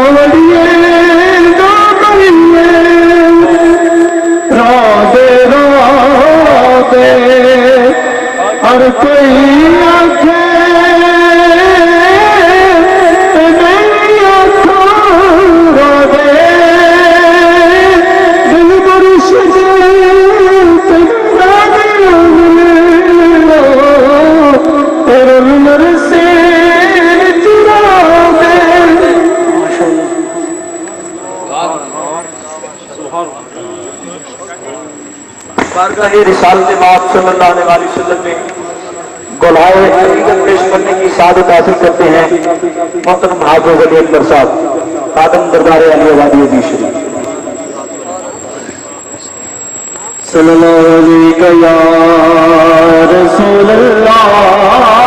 कावड़िए दो करिए रोदे रोदे हर कोई आखे नहीं आखो रोदे दिल मुर्शिद तेरे उमर से बारगाह रिसालत बात सल्लल्लाहु अलैहि वसल्लम में गुलाए हकीकत पेश करने की सादत हासिल करते हैं मोहतरम हाफिज अली अकबर साहब खादम दरबार अली आबादी हदीस शरीफ सल्लल्लाहु अलैहि या रसूल अल्लाह